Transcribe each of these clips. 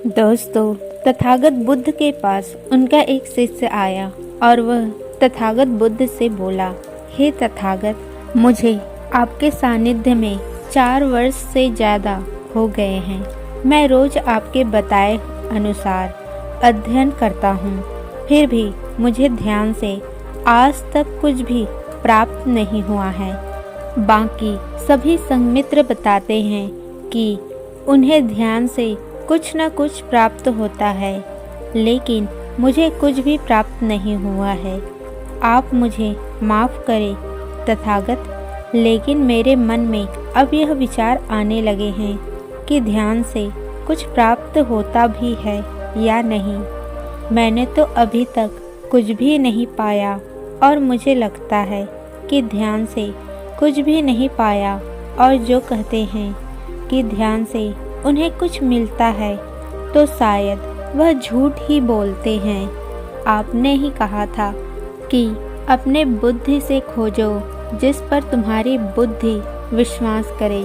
दोस्तों, तथागत बुद्ध के पास उनका एक शिष्य आया और वह तथागत बुद्ध से बोला, हे तथागत, मुझे आपके सानिध्य में 4 वर्ष से ज़्यादा हो गए हैं। मैं रोज आपके बताए अनुसार अध्ययन करता हूँ, फिर भी मुझे ध्यान से आज तक कुछ भी प्राप्त नहीं हुआ है। बाकी सभी संगमित्र बताते हैं कि उन्हें ध्यान से कुछ न कुछ प्राप्त होता है, लेकिन मुझे कुछ भी प्राप्त नहीं हुआ है। आप मुझे माफ़ करें तथागत, लेकिन मेरे मन में अब यह विचार आने लगे हैं कि ध्यान से कुछ प्राप्त होता भी है या नहीं। मैंने तो अभी तक कुछ भी नहीं पाया और मुझे लगता है कि ध्यान से कुछ भी नहीं पाया, और जो कहते हैं कि ध्यान से उन्हें कुछ मिलता है तो शायद वह झूठ ही बोलते हैं। आपने ही कहा था कि अपने बुद्धि से खोजो, जिस पर तुम्हारी बुद्धि विश्वास करे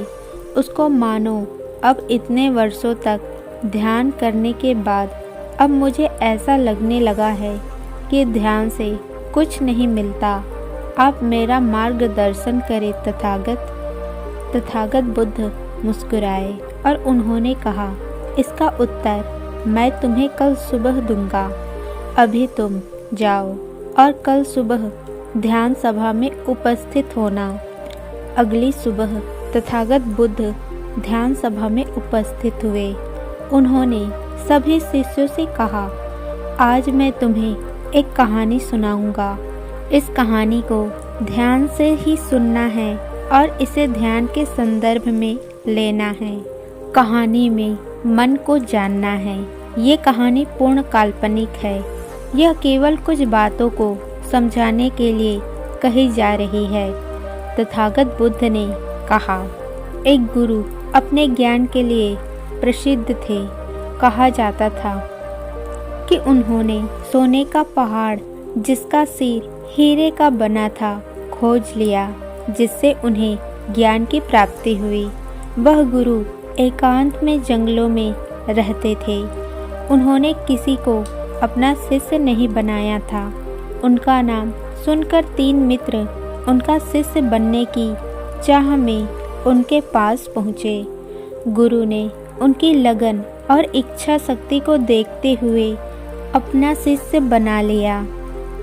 उसको मानो। अब इतने वर्षों तक ध्यान करने के बाद अब मुझे ऐसा लगने लगा है कि ध्यान से कुछ नहीं मिलता। आप मेरा मार्गदर्शन करें तथागत। तथागत बुद्ध मुस्कुराए और उन्होंने कहा, इसका उत्तर मैं तुम्हें कल सुबह दूंगा। अभी तुम जाओ और कल सुबह ध्यान सभा में उपस्थित होना। अगली सुबह तथागत बुद्ध ध्यान सभा में उपस्थित हुए। उन्होंने सभी शिष्यों से कहा, आज मैं तुम्हें एक कहानी सुनाऊंगा। इस कहानी को ध्यान से ही सुनना है और इसे ध्यान के संदर्भ में लेना है। कहानी में मन को जानना है। ये कहानी पूर्ण काल्पनिक है। यह केवल कुछ बातों को समझाने के लिए कही जा रही है। तथागत बुद्ध ने कहा, एक गुरु अपने ज्ञान के लिए प्रसिद्ध थे। कहा जाता था कि उन्होंने सोने का पहाड़ जिसका सिर हीरे का बना था खोज लिया, जिससे उन्हें ज्ञान की प्राप्ति हुई। वह गुरु एकांत में जंगलों में रहते थे। उन्होंने किसी को अपना शिष्य नहीं बनाया था। उनका नाम सुनकर 3 मित्र उनका शिष्य बनने की चाह में उनके पास पहुँचे। गुरु ने उनकी लगन और इच्छा शक्ति को देखते हुए अपना शिष्य बना लिया।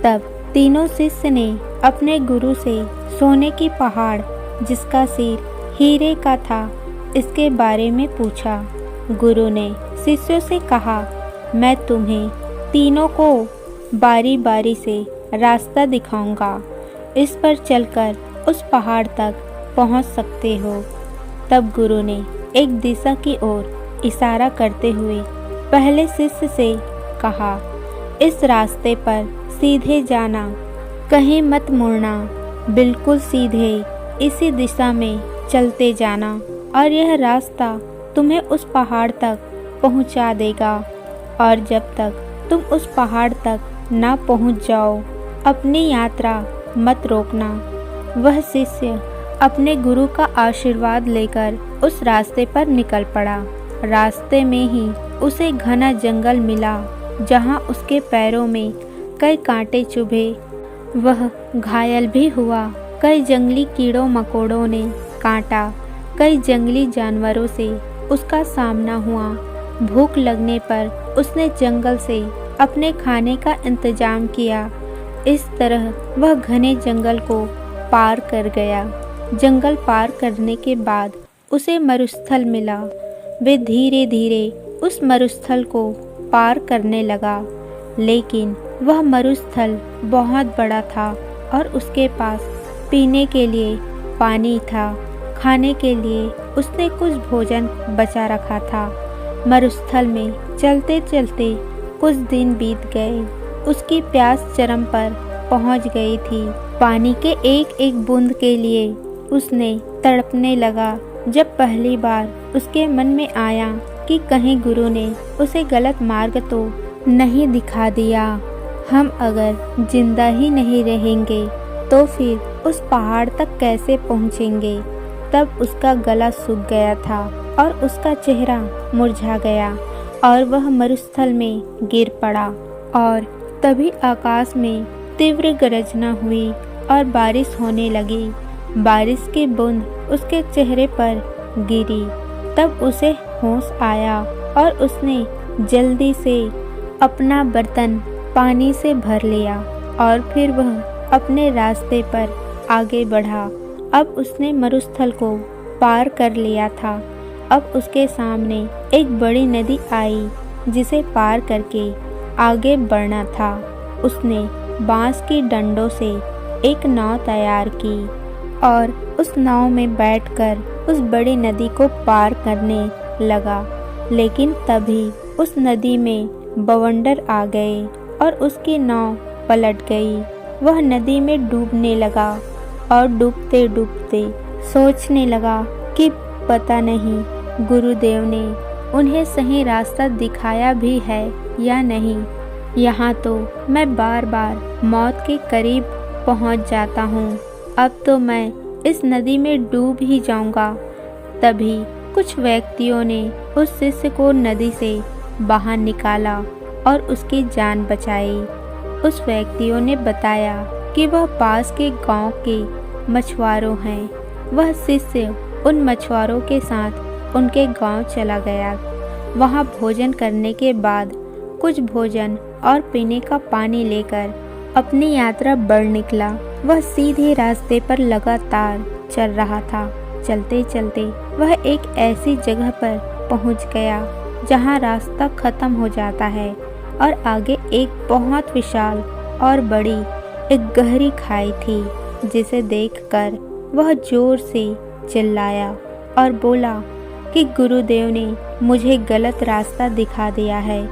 तब तीनों शिष्य ने अपने गुरु से सोने की पहाड़ जिसका सिर हीरे का था इसके बारे में पूछा। गुरु ने शिष्यों से कहा, मैं तुम्हें तीनों को बारी बारी से रास्ता दिखाऊंगा। इस पर चलकर उस पहाड़ तक पहुंच सकते हो। तब गुरु ने एक दिशा की ओर इशारा करते हुए पहले शिष्य से कहा, इस रास्ते पर सीधे जाना, कहीं मत मुड़ना, बिल्कुल सीधे इसी दिशा में चलते जाना और यह रास्ता तुम्हें उस पहाड़ तक पहुंचा देगा। और जब तक तुम उस पहाड़ तक ना पहुंच जाओ, अपनी यात्रा मत रोकना। वह शिष्य अपने गुरु का आशीर्वाद लेकर उस रास्ते पर निकल पड़ा। रास्ते में ही उसे घना जंगल मिला, जहां उसके पैरों में कई कांटे चुभे। वह घायल भी हुआ। कई जंगली कीड़ों मकोड़ों ने काटा। कई जंगली जानवरों से उसका सामना हुआ। भूख लगने पर उसने जंगल से अपने खाने का इंतजाम किया। इस तरह वह घने जंगल को पार कर गया। जंगल पार करने के बाद उसे मरुस्थल मिला। वे धीरे धीरे उस मरुस्थल को पार करने लगा, लेकिन वह मरुस्थल बहुत बड़ा था और उसके पास पीने के लिए पानी था। खाने के लिए उसने कुछ भोजन बचा रखा था। मरुस्थल में चलते चलते कुछ दिन बीत गए। उसकी प्यास चरम पर पहुंच गई थी। पानी के एक एक बूंद के लिए उसने तड़पने लगा। जब पहली बार उसके मन में आया कि कहीं गुरु ने उसे गलत मार्ग तो नहीं दिखा दिया, हम अगर जिंदा ही नहीं रहेंगे तो फिर उस पहाड़ तक कैसे पहुँचेंगे। तब उसका गला सूख गया था और उसका चेहरा मुरझा गया और वह मरुस्थल में गिर पड़ा। और तभी आकाश में तीव्र गर्जना हुई और बारिश होने लगी। बारिश की बूंद उसके चेहरे पर गिरी। तब उसे होश आया और उसने जल्दी से अपना बर्तन पानी से भर लिया और फिर वह अपने रास्ते पर आगे बढ़ा। अब उसने मरुस्थल को पार कर लिया था। अब उसके सामने एक बड़ी नदी आई जिसे पार करके आगे बढ़ना था। उसने बांस की डंडों से एक नाव तैयार की और उस नाव में बैठकर उस बड़ी नदी को पार करने लगा। लेकिन तभी उस नदी में बवंडर आ गए और उसकी नाव पलट गई। वह नदी में डूबने लगा और डूबते डूबते सोचने लगा कि पता नहीं गुरुदेव ने उन्हें सही रास्ता दिखाया भी है या नहीं। यहाँ तो मैं बार बार मौत के करीब पहुँच जाता हूँ। अब तो मैं इस नदी में डूब ही जाऊँगा। तभी कुछ व्यक्तियों ने उस शिष्य को नदी से बाहर निकाला और उसकी जान बचाई। उस व्यक्तियों ने बताया कि वह पास के गांव के मछुआरों हैं। वह शिष्य उन मछुआरों के साथ उनके गांव चला गया। वहां भोजन करने के बाद कुछ भोजन और पीने का पानी लेकर अपनी यात्रा बढ़ निकला। वह सीधे रास्ते पर लगातार चल रहा था। चलते चलते वह एक ऐसी जगह पर पहुंच गया जहां रास्ता खत्म हो जाता है और आगे एक बहुत विशाल और बड़ी एक गहरी खाई थी, जिसे देखकर वह जोर से चिल्लाया और बोला कि गुरुदेव ने मुझे गलत रास्ता दिखा दिया है।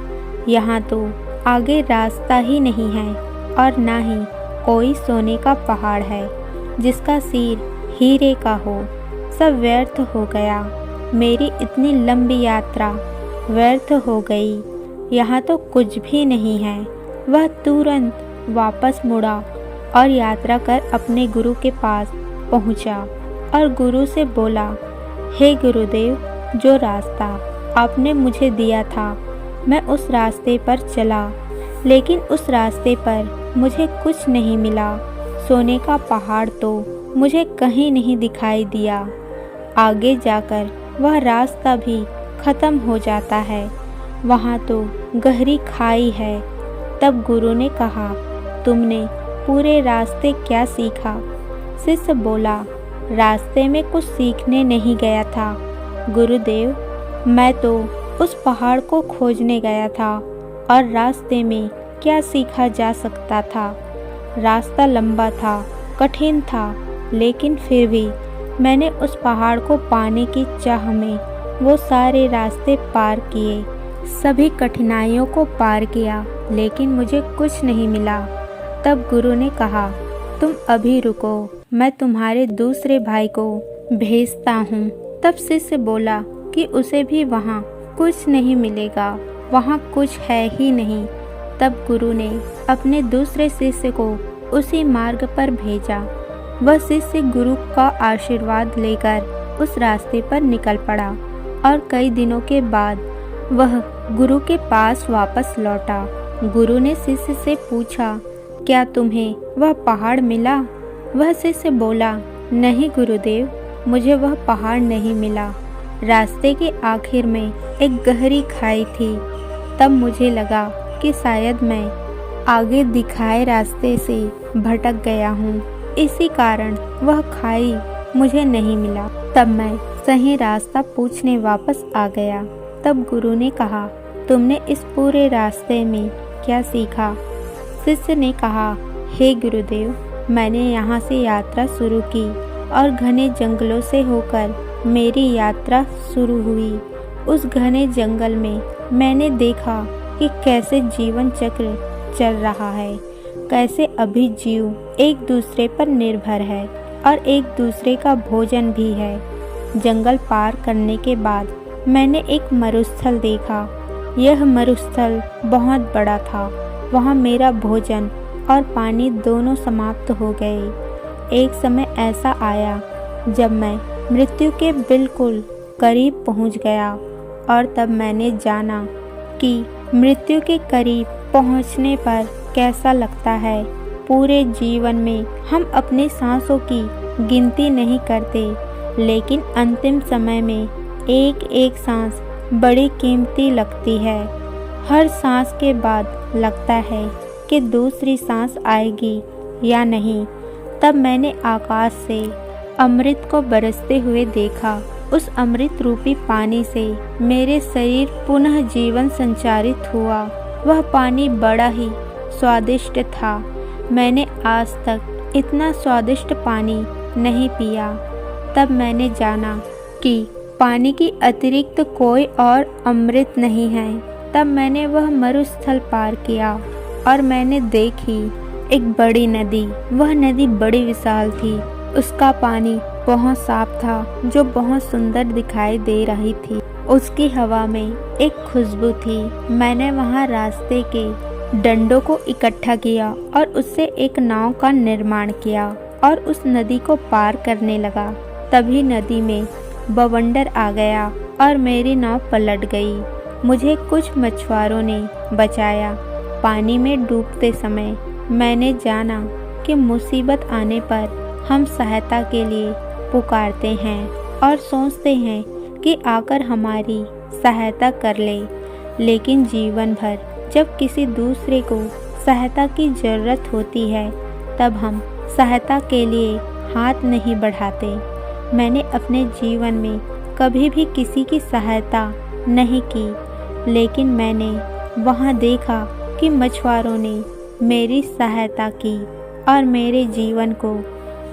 यहाँ तो आगे रास्ता ही नहीं है और ना ही कोई सोने का पहाड़ है जिसका सिर हीरे का हो। सब व्यर्थ हो गया। मेरी इतनी लंबी यात्रा व्यर्थ हो गई। यहाँ तो कुछ भी नहीं है। वह तुरंत वापस मुड़ा और यात्रा कर अपने गुरु के पास पहुँचा और गुरु से बोला, हे गुरुदेव, जो रास्ता आपने मुझे दिया था मैं उस रास्ते पर चला, लेकिन उस रास्ते पर मुझे कुछ नहीं मिला। सोने का पहाड़ तो मुझे कहीं नहीं दिखाई दिया। आगे जाकर वह रास्ता भी खत्म हो जाता है। वहाँ तो गहरी खाई है। तब गुरु ने कहा, तुमने पूरे रास्ते क्या सीखा? शिष्य बोला, रास्ते में कुछ सीखने नहीं गया था गुरुदेव, मैं तो उस पहाड़ को खोजने गया था और रास्ते में क्या सीखा जा सकता था। रास्ता लंबा था, कठिन था, लेकिन फिर भी मैंने उस पहाड़ को पाने की चाह में वो सारे रास्ते पार किए, सभी कठिनाइयों को पार किया, लेकिन मुझे कुछ नहीं मिला। तब गुरु ने कहा, तुम अभी रुको, मैं तुम्हारे दूसरे भाई को भेजता हूँ। तब शिष्य बोला कि उसे भी वहाँ कुछ नहीं मिलेगा, वहाँ कुछ है ही नहीं। तब गुरु ने अपने दूसरे शिष्य को उसी मार्ग पर भेजा। वह शिष्य गुरु का आशीर्वाद लेकर उस रास्ते पर निकल पड़ा और कई दिनों के बाद वह गुरु के पास वापस लौटा। गुरु ने शिष्य से पूछा, क्या तुम्हें वह पहाड़ मिला? वह शिष्य बोला, नहीं गुरुदेव, मुझे वह पहाड़ नहीं मिला। रास्ते के आखिर में एक गहरी खाई थी। तब मुझे लगा कि शायद मैं आगे दिखाए रास्ते से भटक गया हूँ, इसी कारण वह खाई मुझे नहीं मिला। तब मैं सही रास्ता पूछने वापस आ गया। तब गुरु ने कहा, तुमने इस पूरे रास्ते में क्या सीखा? शिष्य ने कहा, हे गुरुदेव, मैंने यहाँ से यात्रा शुरू की और घने जंगलों से होकर मेरी यात्रा शुरू हुई। उस घने जंगल में मैंने देखा कि कैसे जीवन चक्र चल रहा है, कैसे अभी जीव एक दूसरे पर निर्भर है और एक दूसरे का भोजन भी है। जंगल पार करने के बाद मैंने एक मरुस्थल देखा। यह मरुस्थल बहुत बड़ा था। वहाँ मेरा भोजन और पानी दोनों समाप्त हो गए। एक समय ऐसा आया जब मैं मृत्यु के बिल्कुल करीब पहुँच गया और तब मैंने जाना कि मृत्यु के करीब पहुंचने पर कैसा लगता है। पूरे जीवन में हम अपने सांसों की गिनती नहीं करते, लेकिन अंतिम समय में एक एक सांस बड़ी कीमती लगती है। हर सांस के बाद लगता है कि दूसरी सांस आएगी या नहीं। तब मैंने आकाश से अमृत को बरसते हुए देखा। उस अमृत रूपी पानी से मेरे शरीर पुनः जीवन संचारित हुआ। वह पानी बड़ा ही स्वादिष्ट था। मैंने आज तक इतना स्वादिष्ट पानी नहीं पिया। तब मैंने जाना कि पानी की अतिरिक्त कोई और अमृत नहीं है। तब मैंने वह मरुस्थल पार किया और मैंने देखी एक बड़ी नदी। वह नदी बड़ी विशाल थी। उसका पानी बहुत साफ था, जो बहुत सुंदर दिखाई दे रही थी। उसकी हवा में एक खुशबू थी। मैंने वहां रास्ते के डंडों को इकट्ठा किया और उससे एक नाव का निर्माण किया और उस नदी को पार करने लगा। तभी नदी में बवंडर आ गया और मेरी नाव पलट गई। मुझे कुछ मछुआरों ने बचाया। पानी में डूबते समय मैंने जाना कि मुसीबत आने पर हम सहायता के लिए पुकारते हैं और सोचते हैं कि आकर हमारी सहायता कर ले, लेकिन जीवन भर जब किसी दूसरे को सहायता की ज़रूरत होती है तब हम सहायता के लिए हाथ नहीं बढ़ाते। मैंने अपने जीवन में कभी भी किसी की सहायता नहीं की, लेकिन मैंने वहाँ देखा कि मछुआरों ने मेरी सहायता की और मेरे जीवन को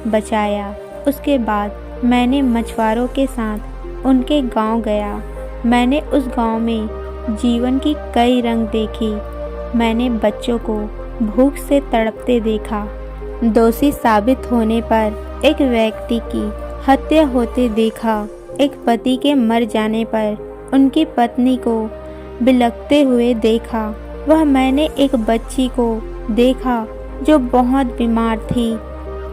बचाया। उसके बाद मैंने मछुआरों के साथ उनके गांव गया। मैंने उस गांव में जीवन की कई रंग देखी। मैंने बच्चों को भूख से तड़पते देखा। दोषी साबित होने पर एक व्यक्ति की हत्या होते देखा। एक पति के मर जाने पर उनकी पत्नी को बिलखते हुए देखा। वह मैंने एक बच्ची को देखा जो बहुत बीमार थी।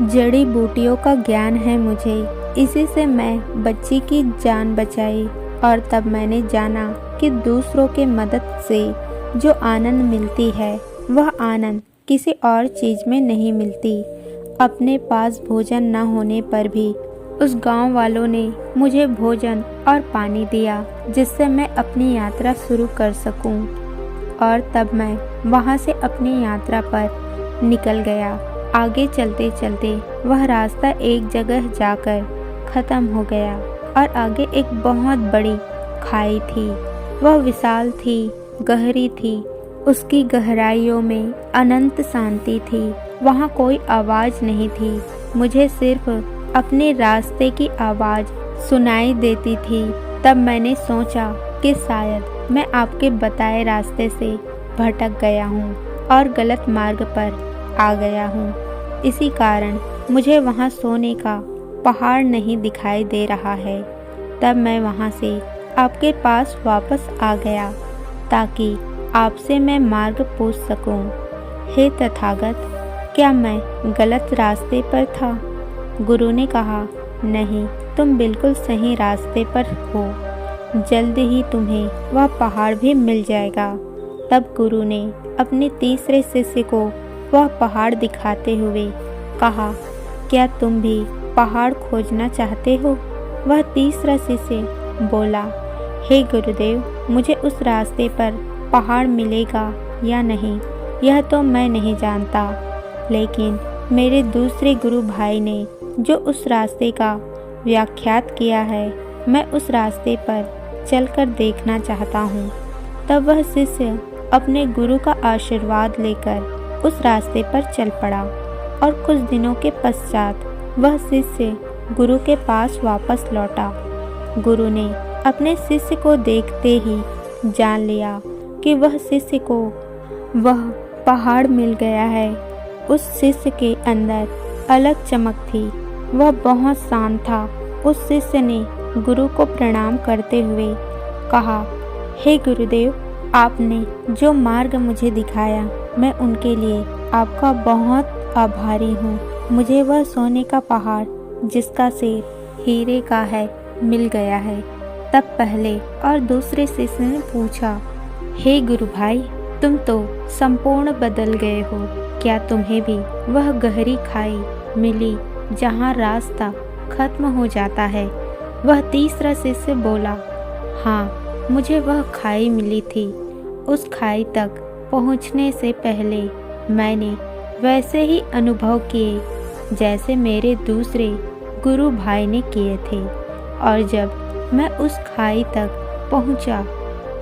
जड़ी बूटियों का ज्ञान है मुझे, इसी से मैं बच्ची की जान बचाई। और तब मैंने जाना कि दूसरों के मदद से जो आनंद मिलती है वह आनंद किसी और चीज़ में नहीं मिलती। अपने पास भोजन न होने पर भी उस गांव वालों ने मुझे भोजन और पानी दिया, जिससे मैं अपनी यात्रा शुरू कर सकूं। और तब मैं वहां से अपनी यात्रा पर निकल गया। आगे चलते चलते वह रास्ता एक जगह जाकर ख़त्म हो गया और आगे एक बहुत बड़ी खाई थी। वह विशाल थी, गहरी थी। उसकी गहराइयों में अनंत शांति थी। वहाँ कोई आवाज़ नहीं थी। मुझे सिर्फ अपने रास्ते की आवाज़ सुनाई देती थी। तब मैंने सोचा कि शायद मैं आपके बताए रास्ते से भटक गया हूँ और गलत मार्ग पर आ गया हूँ। इसी कारण मुझे वहाँ सोने का पहाड़ नहीं दिखाई दे रहा है। तब मैं वहाँ से आपके पास वापस आ गया ताकि आपसे मैं मार्ग पूछ सकूं। हे तथागत, क्या मैं गलत रास्ते पर था? गुरु ने कहा, नहीं, तुम बिल्कुल सही रास्ते पर हो। जल्द ही तुम्हें वह पहाड़ भी मिल जाएगा। तब गुरु ने अपने तीसरे शिष्य को वह पहाड़ दिखाते हुए कहा, क्या तुम भी पहाड़ खोजना चाहते हो? वह तीसरा शिष्य बोला, हे गुरुदेव, मुझे उस रास्ते पर पहाड़ मिलेगा या नहीं यह तो मैं नहीं जानता, लेकिन मेरे दूसरे गुरु भाई ने जो उस रास्ते का व्याख्यात किया है, मैं उस रास्ते पर चलकर देखना चाहता हूँ। तब वह शिष्य अपने गुरु का आशीर्वाद लेकर उस रास्ते पर चल पड़ा और कुछ दिनों के पश्चात वह शिष्य गुरु के पास वापस लौटा। गुरु ने अपने शिष्य को देखते ही जान लिया कि वह शिष्य को वह पहाड़ मिल गया है। उस शिष्य के अंदर अलग चमक थी, वह बहुत शांत था। उस शिष्य ने गुरु को प्रणाम करते हुए कहा, हे गुरुदेव, आपने जो मार्ग मुझे दिखाया, मैं उनके लिए आपका बहुत आभारी हूँ। मुझे वह सोने का पहाड़ जिसका सिर हीरे का है मिल गया है। तब पहले और दूसरे शिष्य ने पूछा, हे गुरु भाई, तुम तो संपूर्ण बदल गए हो। क्या तुम्हें भी वह गहरी खाई मिली जहाँ रास्ता खत्म हो जाता है? वह तीसरा शिष्य बोला, हाँ, मुझे वह खाई मिली थी। उस खाई तक पहुँचने से पहले मैंने वैसे ही अनुभव किए जैसे मेरे दूसरे गुरु भाई ने किए थे। और जब मैं उस खाई तक पहुँचा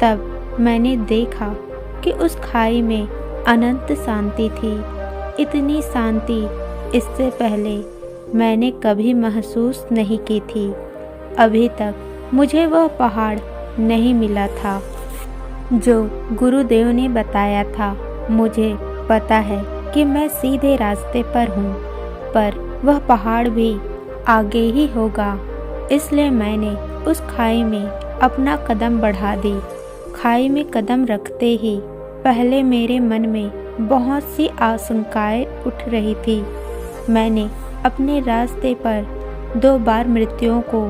तब मैंने देखा कि उस खाई में अनंत शांति थी। इतनी शांति इससे पहले मैंने कभी महसूस नहीं की थी। अभी तक मुझे वह पहाड़ नहीं मिला था जो गुरुदेव ने बताया था। मुझे पता है कि मैं सीधे रास्ते पर हूँ, पर वह पहाड़ भी आगे ही होगा। इसलिए मैंने उस खाई में अपना कदम बढ़ा दी। खाई में कदम रखते ही पहले मेरे मन में बहुत सी आशंकाएं उठ रही थी। मैंने अपने रास्ते पर 2 बार मृत्युओं को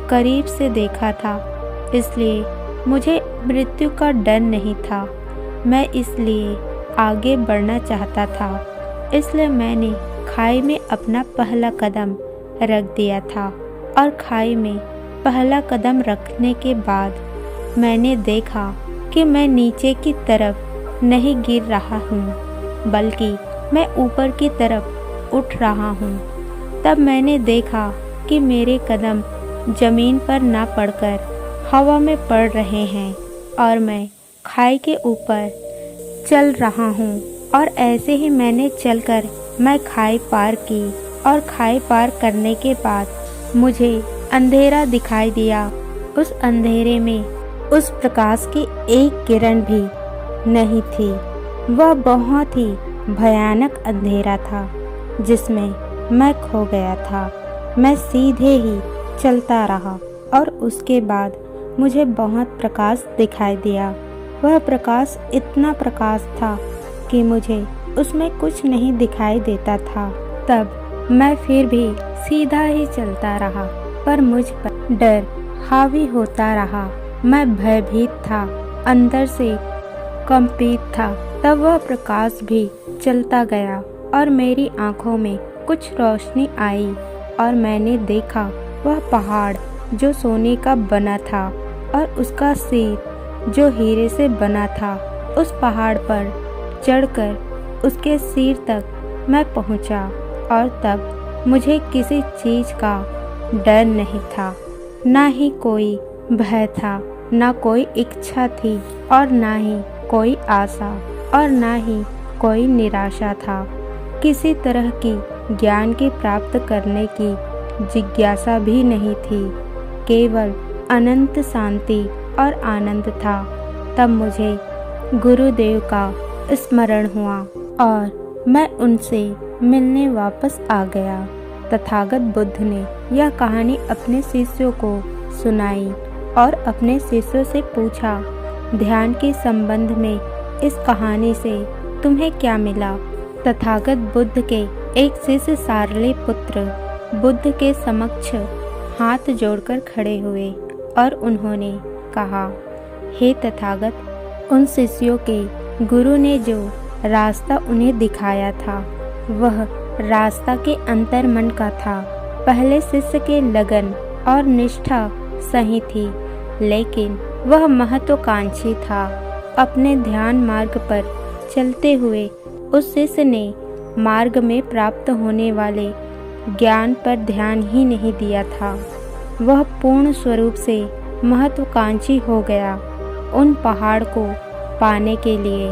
करीब से देखा था, इसलिए मुझे मृत्यु का डर नहीं था। मैं इसलिए आगे बढ़ना चाहता था। इसलिए मैंने खाई में अपना पहला कदम रख दिया था। और खाई में पहला कदम रखने के बाद मैंने देखा कि मैं नीचे की तरफ नहीं गिर रहा हूँ, बल्कि मैं ऊपर की तरफ उठ रहा हूँ। तब मैंने देखा कि मेरे कदम जमीन पर ना पड़कर हवा में पड़ रहे हैं और मैं खाई के ऊपर चल रहा हूँ। और ऐसे ही मैंने चलकर मैं खाई पार की। और खाई पार करने के बाद मुझे अंधेरा दिखाई दिया। उस अंधेरे में उस प्रकाश की एक किरण भी नहीं थी। वह बहुत ही भयानक अंधेरा था जिसमें मैं खो गया था। मैं सीधे ही चलता रहा और उसके बाद मुझे बहुत प्रकाश दिखाई दिया। वह प्रकाश इतना प्रकाश था कि मुझे उसमें कुछ नहीं दिखाई देता था। तब मैं फिर भी सीधा ही चलता रहा, पर मुझ पर डर हावी होता रहा। मैं भयभीत था, अंदर से कंपित था। तब वह प्रकाश भी चलता गया और मेरी आंखों में कुछ रोशनी आई और मैंने देखा वह पहाड़ जो सोने का बना था और उसका सिर जो हीरे से बना था। उस पहाड़ पर चढ़कर उसके सिर तक मैं पहुंचा और तब मुझे किसी चीज़ का डर नहीं था, ना ही कोई भय था, ना कोई इच्छा थी और ना ही कोई आशा और ना ही कोई निराशा था। किसी तरह की ज्ञान की प्राप्त करने की जिज्ञासा भी नहीं थी। केवल अनंत शांति और आनंद था। तब मुझे गुरुदेव का स्मरण हुआ और मैं उनसे मिलने वापस आ गया। तथागत बुद्ध ने यह कहानी अपने शिष्यों को सुनाई और अपने शिष्यों से पूछा, ध्यान के संबंध में इस कहानी से तुम्हें क्या मिला? तथागत बुद्ध के एक शिष्य सारले पुत्र बुद्ध के समक्ष हाथ जोड़कर खड़े हुए और उन्होंने कहा, हे तथागत, उन शिष्यों के गुरु ने जो रास्ता उन्हें दिखाया था वह रास्ता के अंतर मन का था। पहले शिष्य के लगन और निष्ठा सही थी, लेकिन वह महत्वाकांक्षी था। अपने ध्यान मार्ग पर चलते हुए उस शिष्य ने मार्ग में प्राप्त होने वाले ज्ञान पर ध्यान ही नहीं दिया था। वह पूर्ण स्वरूप से महत्वाकांक्षी हो गया। उन पहाड़ को पाने के लिए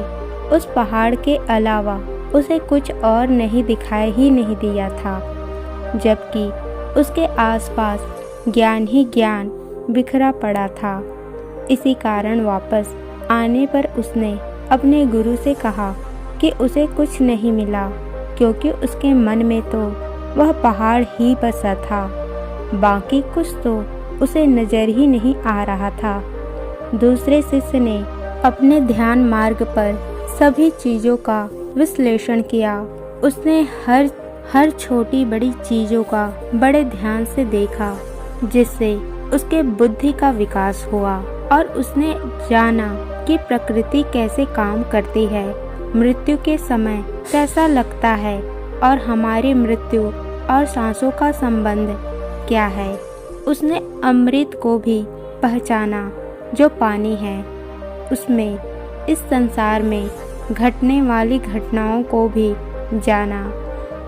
उस पहाड़ के अलावा उसे कुछ और नहीं दिखाई ही नहीं दिया था, जबकि उसके आसपास ज्ञान ही ज्ञान बिखरा पड़ा था। इसी कारण वापस आने पर उसने अपने गुरु से कहा कि उसे कुछ नहीं मिला, क्योंकि उसके मन में तो वह पहाड़ ही बसा था, बाकी कुछ तो उसे नजर ही नहीं आ रहा था। दूसरे शिष्य ने अपने ध्यान मार्ग पर सभी चीज़ों का विश्लेषण किया। उसने हर छोटी बड़ी चीज़ों का बड़े ध्यान से देखा, जिससे उसके बुद्धि का विकास हुआ और उसने जाना कि प्रकृति कैसे काम करती है, मृत्यु के समय कैसा लगता है और हमारी मृत्यु और सांसों का संबंध क्या है। उसने अमृत को भी पहचाना जो पानी है, उसमें इस संसार में घटने वाली घटनाओं को भी जाना,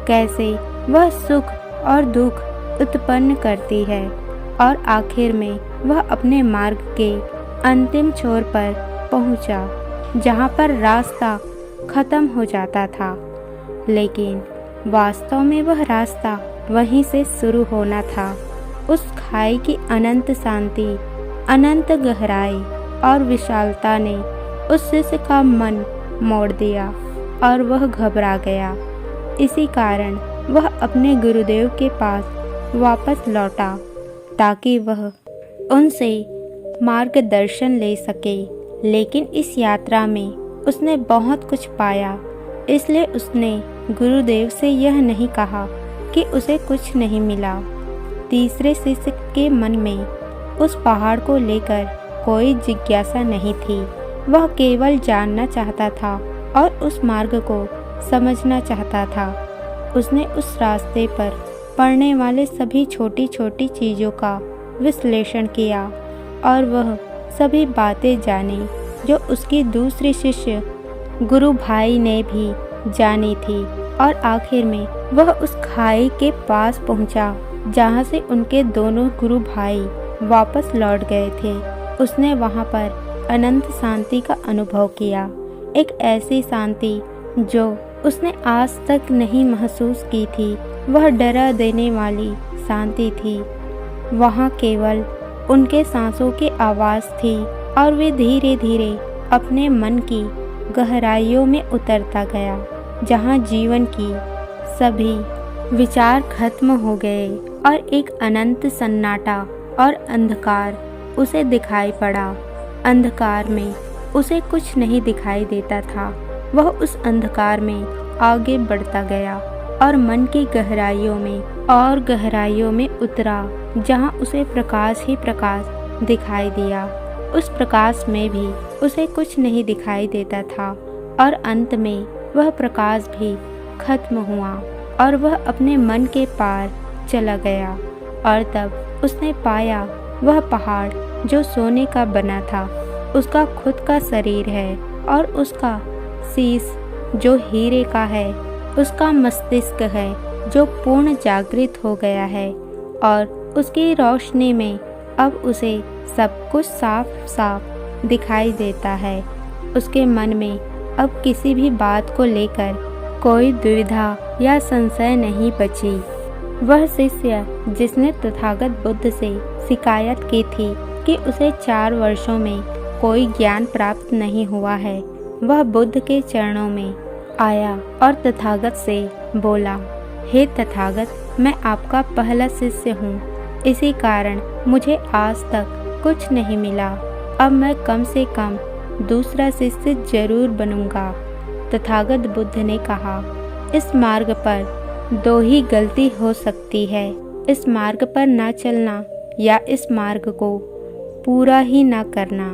कैसे वह सुख और दुख उत्पन्न करती है, और आखिर में वह अपने मार्ग के अंतिम छोर पर पहुंचा, जहां पर रास्ता खत्म हो जाता था, लेकिन वास्तव में वह रास्ता वहीं से शुरू होना था। उस खाई की अनंत शांति, अनंत गहराई और विशालता ने उस शिष्य का मन मोड़ दिया और वह घबरा गया। इसी कारण वह अपने गुरुदेव के पास वापस लौटा ताकि वह उनसे मार्गदर्शन ले सके। लेकिन इस यात्रा में उसने बहुत कुछ पाया, इसलिए उसने गुरुदेव से यह नहीं कहा कि उसे कुछ नहीं मिला। तीसरे शिष्य के मन में उस पहाड़ को लेकर कोई जिज्ञासा नहीं थी। वह केवल जानना चाहता था और उस मार्ग को समझना चाहता था। उसने उस रास्ते पर पड़ने वाले सभी छोटी छोटी चीज़ों का विश्लेषण किया और वह सभी बातें जानी जो उसकी दूसरी शिष्य गुरु भाई ने भी जानी थी। और आखिर में वह उस खाई के पास पहुंचा जहां से उनके दोनों गुरु भाई वापस लौट गए थे। उसने वहां पर अनंत शांति का अनुभव किया, एक ऐसी शांति जो उसने आज तक नहीं महसूस की थी। वह डरा देने वाली शांति थी। वहाँ केवल उनके सांसों की आवाज़ थी और वे धीरे धीरे अपने मन की गहराइयों में उतरता गया, जहाँ जीवन की सभी विचार खत्म हो गए और एक अनंत सन्नाटा और अंधकार उसे दिखाई पड़ा। अंधकार में उसे कुछ नहीं दिखाई देता था। वह उस अंधकार में आगे बढ़ता गया और मन की गहराइयों में और गहराइयों में उतरा, जहां उसे प्रकाश ही प्रकाश दिखाई दिया। उस प्रकाश में भी उसे कुछ नहीं दिखाई देता था और अंत में वह प्रकाश भी खत्म हुआ और वह अपने मन के पार चला गया। और तब उसने पाया वह पहाड़ जो सोने का बना था उसका खुद का शरीर है, और उसका शीश जो हीरे का है, उसका मस्तिष्क है जो पूर्ण जागृत हो गया है, और उसकी रोशनी में अब उसे सब कुछ साफ साफ दिखाई देता है। उसके मन में अब किसी भी बात को लेकर कोई दुविधा या संशय नहीं बची। वह शिष्य जिसने तथागत बुद्ध से शिकायत की थी कि उसे 4 वर्षों में कोई ज्ञान प्राप्त नहीं हुआ है, वह बुद्ध के चरणों में आया और तथागत से बोला, हे तथागत, मैं आपका पहला शिष्य हूँ, इसी कारण मुझे आज तक कुछ नहीं मिला। अब मैं कम से कम दूसरा शिष्य जरूर बनूंगा। तथागत बुद्ध ने कहा, इस मार्ग पर 2 ही गलती हो सकती है, इस मार्ग पर ना चलना या इस मार्ग को पूरा ही ना करना।